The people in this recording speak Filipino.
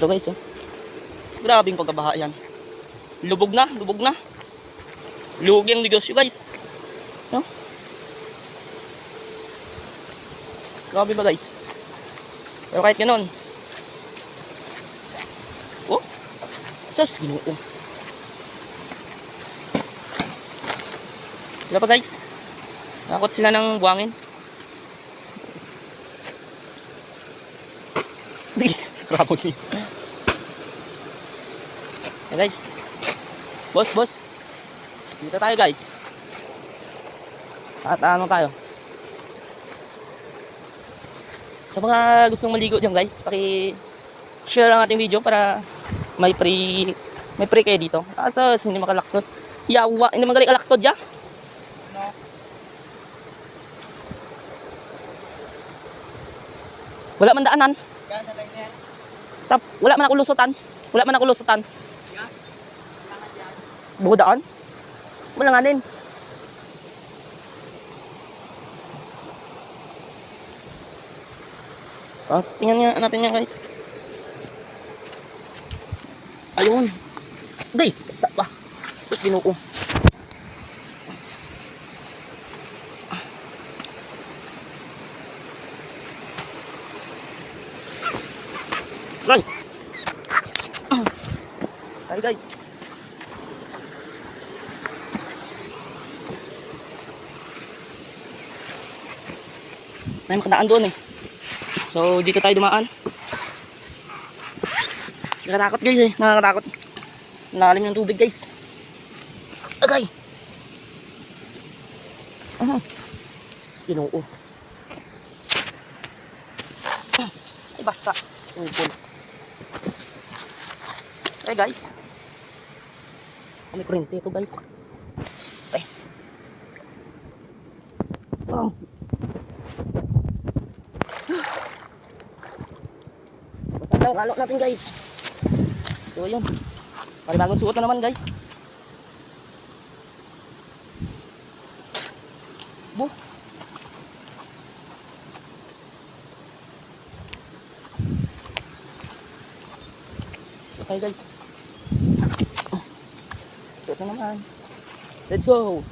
Ito guys, oh. Grabing pagkabaha yan. Lubog na, lubog na. Lubog yung negosyo guys. No? Grabe ba guys? Pero kahit ganoon. Oh, sus, Ginoo. Sila pa guys. Nakakot sila ng buwangin. Rabon niya. Hey guys. Boss. Dito tayo guys. At ano tayo? Sa mga gustong maligo dyan guys, paki-share ang ating video para may free kayo dito. Asa hindi makalaktod. Yawa, hindi magaling kalaktod ya. No. Wala man daanan. Wala man ako lusutan. Buko daan? Wala nga din. Tapos tingnan nga natin yan guys. Ayun. Day, sa pa. Sus Ginoo. Run. Tayo guys. May makadaan doon eh. So dito tayo dumaan. Nakakatakot guys eh. Nakakatakot. Nalalim ng tubig guys. Agay. Ginoo. Ay basta. Upol. Ay guys. May kurente ito guys. Ay. Basta kalok natin guys. So yun. Panibagong suot na naman guys. Bu. So tayo guys. Suot na naman. Let's go.